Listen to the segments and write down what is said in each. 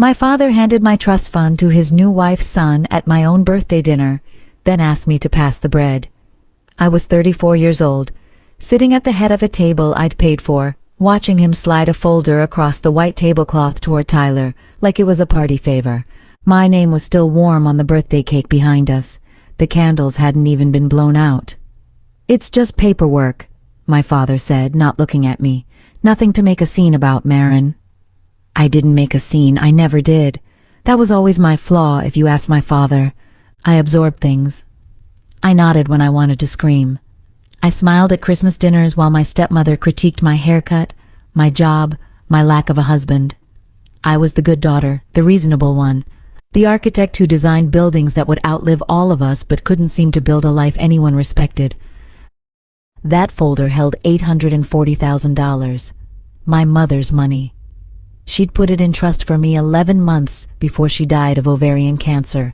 My father handed my trust fund to his new wife's son at my own birthday dinner, then asked me to pass the bread. I was 34 years old, sitting at the head of a table I'd paid for, watching him slide a folder across the white tablecloth toward Tyler, like it was a party favor. My name was still warm on the birthday cake behind us. The candles hadn't even been blown out. "It's just paperwork," my father said, not looking at me. "Nothing to make a scene about, Marin." I didn't make a scene, I never did. That was always my flaw, if you ask my father. I absorbed things. I nodded when I wanted to scream. I smiled at Christmas dinners while my stepmother critiqued my haircut, my job, my lack of a husband. I was the good daughter, the reasonable one, the architect who designed buildings that would outlive all of us but couldn't seem to build a life anyone respected. That folder held $840,000, my mother's money. She'd put it in trust for me 11 months before she died of ovarian cancer,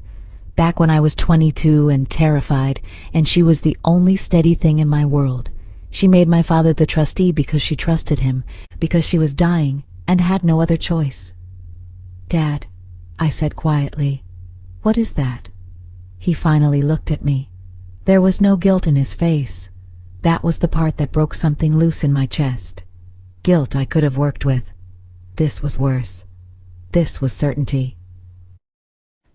back when I was 22 and terrified, and she was the only steady thing in my world. She made my father the trustee because she trusted him, because she was dying and had no other choice. "Dad," I said quietly, "what is that?" He finally looked at me. There was no guilt in his face. That was the part that broke something loose in my chest. Guilt I could have worked with. This was worse. This was certainty.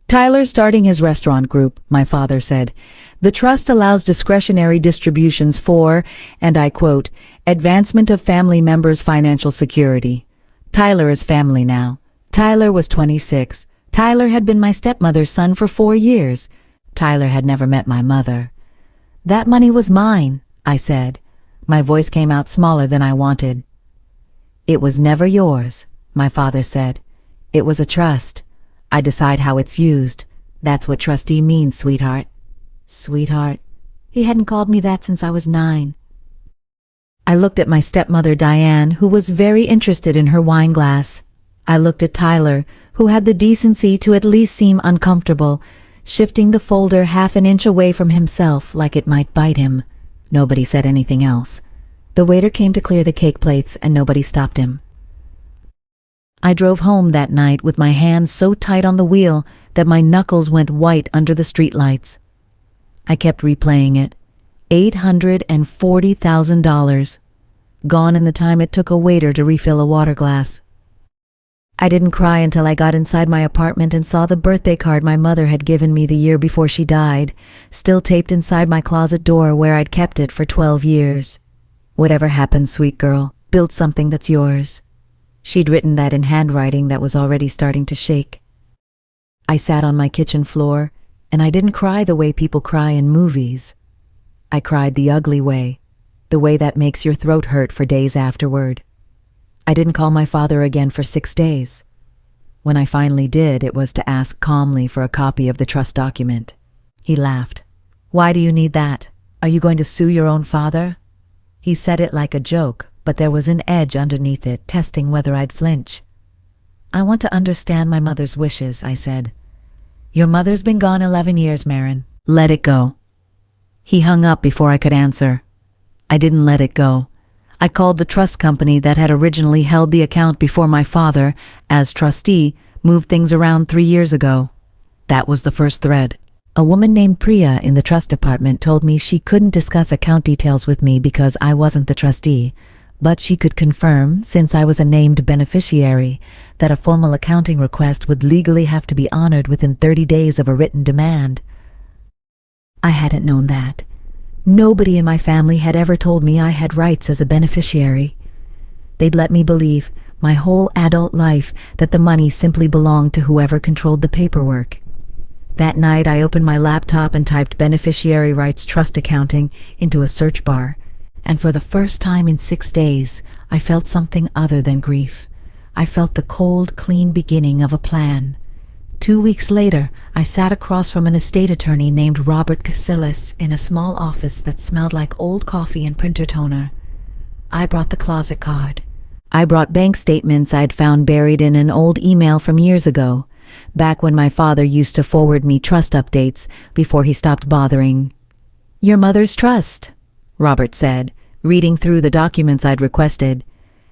"Tyler's starting his restaurant group," my father said. "The trust allows discretionary distributions for, and I quote, advancement of family members' financial security. Tyler is family now. Tyler was 26. Tyler had been my stepmother's son for 4 years. Tyler had never met my mother. That money was mine," I said. My voice came out smaller than I wanted. "It was never yours," my father said. "It was a trust. I decide how it's used. That's what trustee means, sweetheart." Sweetheart. He hadn't called me that since I was 9. I looked at my stepmother, Diane, who was very interested in her wine glass. I looked at Tyler, who had the decency to at least seem uncomfortable, shifting the folder half an inch away from himself like it might bite him. Nobody said anything else. The waiter came to clear the cake plates, and nobody stopped him. I drove home that night with my hands so tight on the wheel that my knuckles went white under the streetlights. I kept replaying it. $840,000. Gone in the time it took a waiter to refill a water glass. I didn't cry until I got inside my apartment and saw the birthday card my mother had given me the year before she died, still taped inside my closet door where I'd kept it for 12 years. "Whatever happens, sweet girl, build something that's yours." She'd written that in handwriting that was already starting to shake. I sat on my kitchen floor, and I didn't cry the way people cry in movies. I cried the ugly way, the way that makes your throat hurt for days afterward. I didn't call my father again for 6 days. When I finally did, it was to ask calmly for a copy of the trust document. He laughed. "Why do you need that? Are you going to sue your own father?" He said it like a joke, but there was an edge underneath it, testing whether I'd flinch. "I want to understand my mother's wishes," I said. "Your mother's been gone 11 years, Marin. Let it go." He hung up before I could answer. I didn't let it go. I called the trust company that had originally held the account before my father, as trustee, moved things around 3 years ago. That was the first thread. A woman named Priya in the trust department told me she couldn't discuss account details with me because I wasn't the trustee, but she could confirm, since I was a named beneficiary, that a formal accounting request would legally have to be honored within 30 days of a written demand. I hadn't known that. Nobody in my family had ever told me I had rights as a beneficiary. They'd let me believe, my whole adult life, that the money simply belonged to whoever controlled the paperwork. That night I opened my laptop and typed beneficiary rights trust accounting into a search bar. And for the first time in 6 days, I felt something other than grief. I felt the cold, clean beginning of a plan. 2 weeks later, I sat across from an estate attorney named Robert Casillas in a small office that smelled like old coffee and printer toner. I brought the closet card. I brought bank statements I'd found buried in an old email from years ago, back when my father used to forward me trust updates before he stopped bothering. "Your mother's trust," Robert said, reading through the documents I'd requested,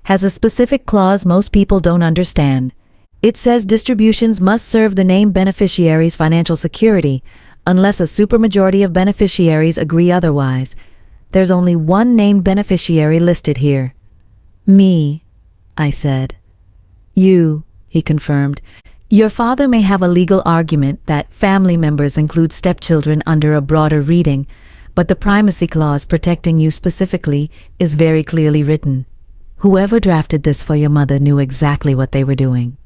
"has a specific clause most people don't understand. It says distributions must serve the named beneficiary's financial security, unless a supermajority of beneficiaries agree otherwise. There's only one named beneficiary listed here. Me, I said. You, he confirmed. Your father may have a legal argument that family members include stepchildren under a broader reading, but the primacy clause protecting you specifically is very clearly written. Whoever drafted this for your mother knew exactly what they were doing.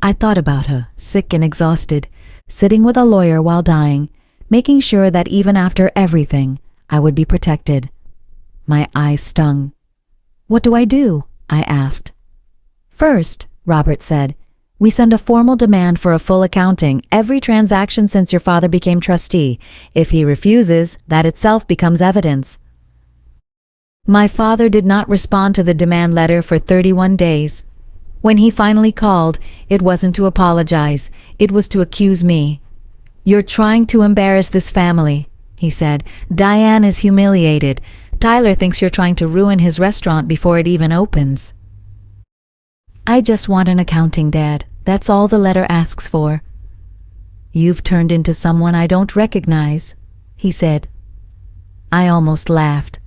I thought about her, sick and exhausted, sitting with a lawyer while dying, making sure that even after everything, I would be protected. My eyes stung. What do I do? I asked. First, Robert said, we send a formal demand for a full accounting every transaction since your father became trustee. If he refuses, that itself becomes evidence. My father did not respond to the demand letter for 31 days. When he finally called, it wasn't to apologize, it was to accuse me. You're trying to embarrass this family, he said. Diane is humiliated. Tyler thinks you're trying to ruin his restaurant before it even opens. I just want an accounting, Dad. That's all the letter asks for. You've turned into someone I don't recognize, he said. I almost laughed.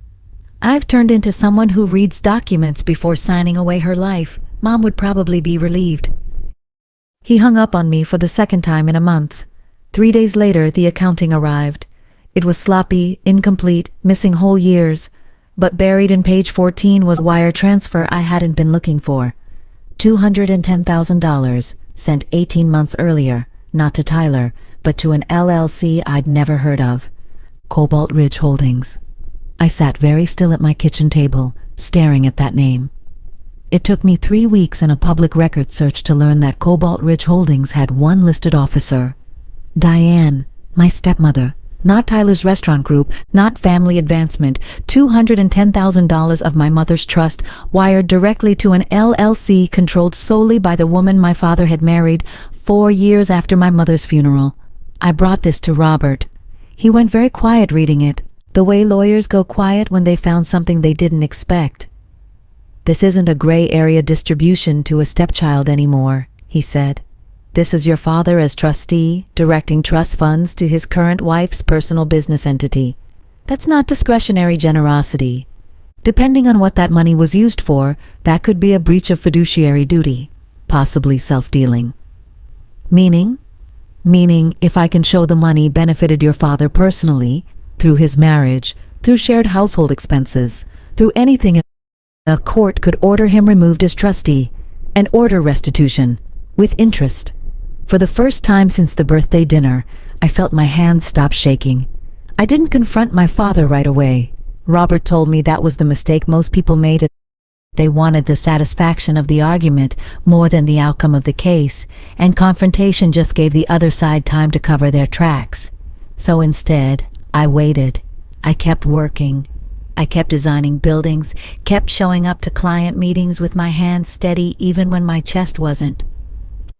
I've turned into someone who reads documents before signing away her life. Mom would probably be relieved. He hung up on me for the second time in a month. 3 days later, the accounting arrived. It was sloppy, incomplete, missing whole years, but buried in page 14 was a wire transfer I hadn't been looking for. $210,000, sent 18 months earlier, not to Tyler, but to an LLC I'd never heard of. Cobalt Ridge Holdings. I sat very still at my kitchen table, staring at that name. It took me 3 weeks and a public record search to learn that Cobalt Ridge Holdings had one listed officer. Diane, my stepmother. Not Tyler's restaurant group, not family advancement. $210,000 of my mother's trust wired directly to an LLC controlled solely by the woman my father had married 4 years after my mother's funeral. I brought this to Robert. He went very quiet reading it, the way lawyers go quiet when they found something they didn't expect. This isn't a gray area distribution to a stepchild anymore, he said. This is your father as trustee, directing trust funds to his current wife's personal business entity. That's not discretionary generosity. Depending on what that money was used for, that could be a breach of fiduciary duty, possibly self-dealing. Meaning? Meaning, if I can show the money benefited your father personally, through his marriage, through shared household expenses, through anything, a court could order him removed as trustee, and order restitution, with interest. For the first time since the birthday dinner, I felt my hands stop shaking. I didn't confront my father right away. Robert told me that was the mistake most people made. They wanted the satisfaction of the argument more than the outcome of the case, and confrontation just gave the other side time to cover their tracks. So instead, I waited. I kept working. I kept designing buildings, kept showing up to client meetings with my hands steady even when my chest wasn't.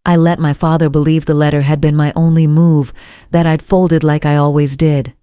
I let my father believe the letter had been my only move, that I'd folded like I always did.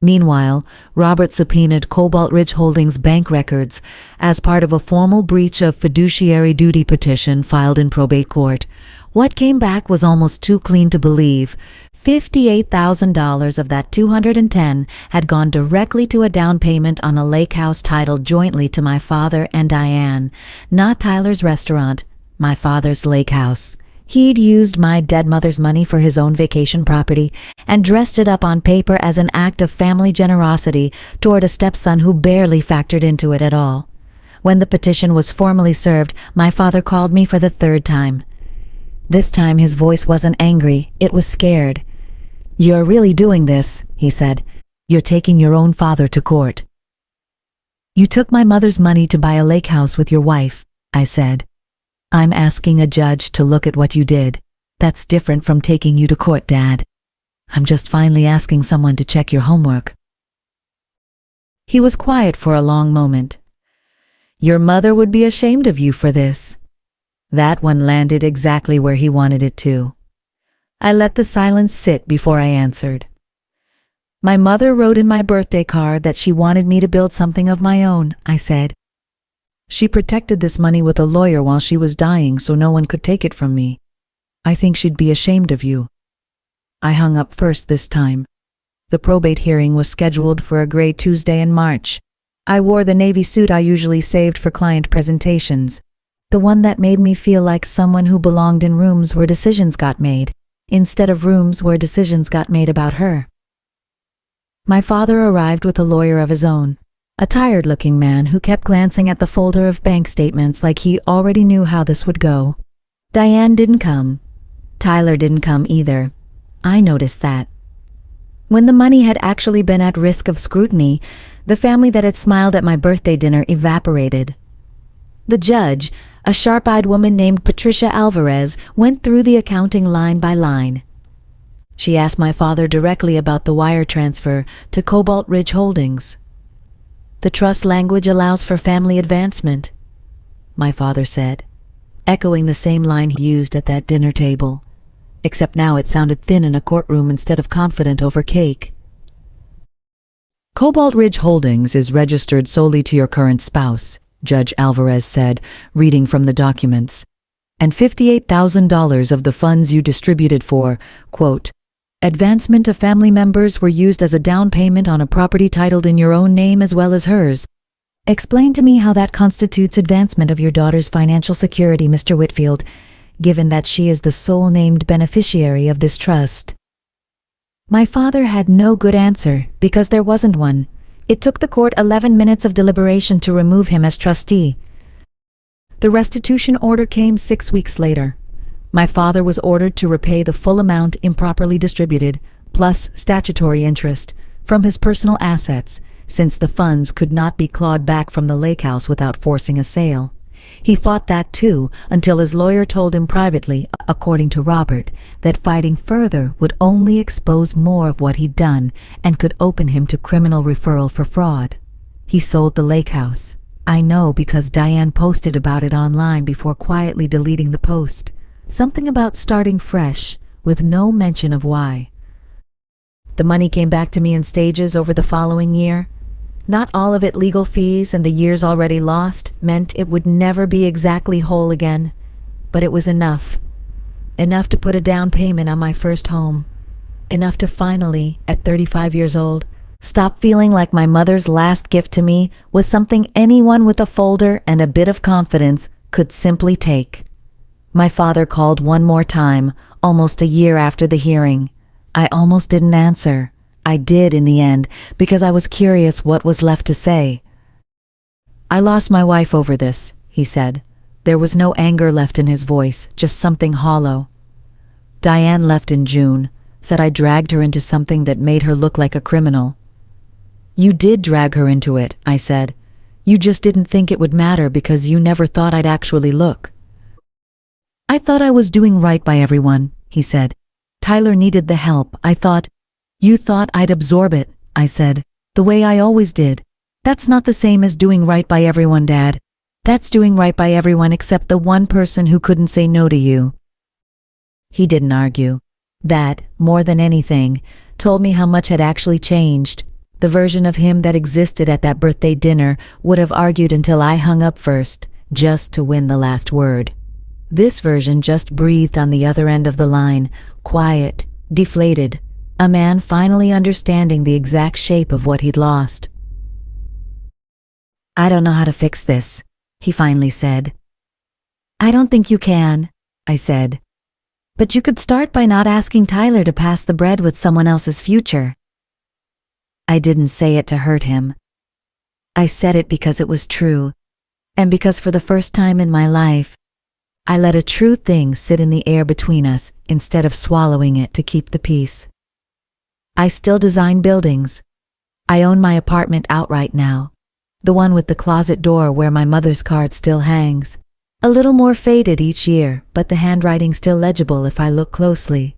Meanwhile, Robert subpoenaed Cobalt Ridge Holdings bank records as part of a formal breach of fiduciary duty petition filed in probate court. What came back was almost too clean to believe. $58,000 of that $210,000 had gone directly to a down payment on a lake house titled jointly to my father and Diane, not Tyler's restaurant, my father's lake house. He'd used my dead mother's money for his own vacation property and dressed it up on paper as an act of family generosity toward a stepson who barely factored into it at all. When the petition was formally served, my father called me for the third time. This time his voice wasn't angry, it was scared. "You're really doing this," he said. "You're taking your own father to court." "You took my mother's money to buy a lake house with your wife," I said. "I'm asking a judge to look at what you did. That's different from taking you to court, Dad. I'm just finally asking someone to check your homework." He was quiet for a long moment. "Your mother would be ashamed of you for this." That one landed exactly where he wanted it to. I let the silence sit before I answered. "My mother wrote in my birthday card that she wanted me to build something of my own," I said. She protected this money with a lawyer while she was dying so no one could take it from me. I think she'd be ashamed of you." I hung up first this time. The probate hearing was scheduled for a gray Tuesday in March. I wore the navy suit I usually saved for client presentations, the one that made me feel like someone who belonged in rooms where decisions got made, instead of rooms where decisions got made about her. My father arrived with a lawyer of his own, a tired-looking man who kept glancing at the folder of bank statements like he already knew how this would go. Diane didn't come. Tyler didn't come either. I noticed that. When the money had actually been at risk of scrutiny, the family that had smiled at my birthday dinner evaporated. The judge, a sharp-eyed woman named Patricia Alvarez, went through the accounting line by line. She asked my father directly about the wire transfer to Cobalt Ridge Holdings. "The trust language allows for family advancement," my father said, echoing the same line he used at that dinner table, except now it sounded thin in a courtroom instead of confident over cake. "Cobalt Ridge Holdings is registered solely to your current spouse," Judge Alvarez said, reading from the documents, "and $58,000 of the funds you distributed for, quote, advancement of family members were used as a down payment on a property titled in your own name as well as hers. Explain to me how that constitutes advancement of your daughter's financial security, Mr. Whitfield, given that she is the sole named beneficiary of this trust." My father had no good answer because there wasn't one. It took the court 11 minutes of deliberation to remove him as trustee. The restitution order came 6 weeks later. My father was ordered to repay the full amount improperly distributed, plus statutory interest, from his personal assets, since the funds could not be clawed back from the lake house without forcing a sale. He fought that too, until his lawyer told him privately, according to Robert, that fighting further would only expose more of what he'd done and could open him to criminal referral for fraud. He sold the lake house. I know because Diane posted about it online before quietly deleting the post. Something about starting fresh, with no mention of why. The money came back to me in stages over the following year. Not all of it legal fees, and the years already lost meant it would never be exactly whole again. But it was enough. Enough to put a down payment on my first home. Enough to finally, at 35 years old, stop feeling like my mother's last gift to me was something anyone with a folder and a bit of confidence could simply take. My father called one more time, almost a year after the hearing. I almost didn't answer. I did in the end, because I was curious what was left to say. "I lost my wife over this," he said. There was no anger left in his voice, just something hollow. "Diane left in June, said I dragged her into something that made her look like a criminal." "You did drag her into it," I said. "You just didn't think it would matter because you never thought I'd actually look." "I thought I was doing right by everyone," he said. "Tyler needed the help. I thought—" "You thought I'd absorb it," I said, "the way I always did. That's not the same as doing right by everyone, Dad. That's doing right by everyone except the one person who couldn't say no to you." He didn't argue. That, more than anything, told me how much had actually changed. The version of him that existed at that birthday dinner would have argued until I hung up first, just to win the last word. This version just breathed on the other end of the line, quiet, deflated, a man finally understanding the exact shape of what he'd lost. "I don't know how to fix this," he finally said. "I don't think you can," I said. "But you could start by not asking Tyler to pass the bread with someone else's future." I didn't say it to hurt him. I said it because it was true, and because for the first time in my life, I let a true thing sit in the air between us instead of swallowing it to keep the peace. I still design buildings. I own my apartment outright now, the one with the closet door where my mother's card still hangs. A little more faded each year, but the handwriting still legible if I look closely.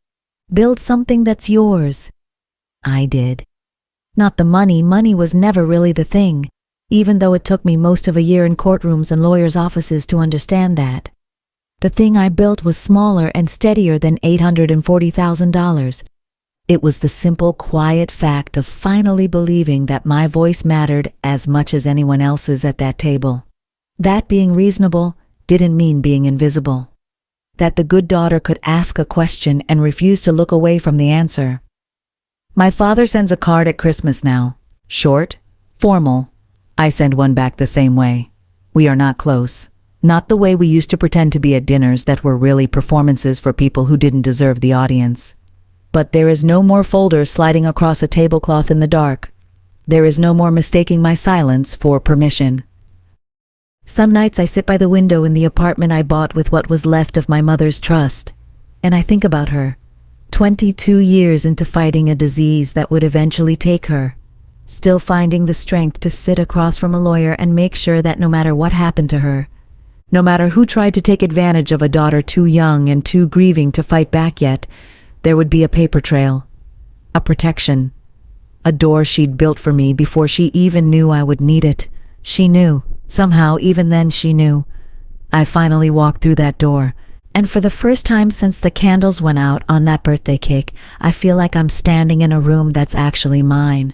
Build something that's yours. I did. Not the money. Money was never really the thing, even though it took me most of a year in courtrooms and lawyers' offices to understand that. The thing I built was smaller and steadier than $840,000. It was the simple, quiet fact of finally believing that my voice mattered as much as anyone else's at that table. That being reasonable didn't mean being invisible. That the good daughter could ask a question and refuse to look away from the answer. My father sends a card at Christmas now. Short, formal. I send one back the same way. We are not close. Not the way we used to pretend to be at dinners that were really performances for people who didn't deserve the audience. But there is no more folders sliding across a tablecloth in the dark. There is no more mistaking my silence for permission. Some nights I sit by the window in the apartment I bought with what was left of my mother's trust, and I think about her, 22 years into fighting a disease that would eventually take her, still finding the strength to sit across from a lawyer and make sure that no matter what happened to her, no matter who tried to take advantage of a daughter too young and too grieving to fight back yet, there would be a paper trail, a protection, a door she'd built for me before she even knew I would need it. She knew. Somehow, even then she knew. I finally walked through that door, and for the first time since the candles went out on that birthday cake, I feel like I'm standing in a room that's actually mine.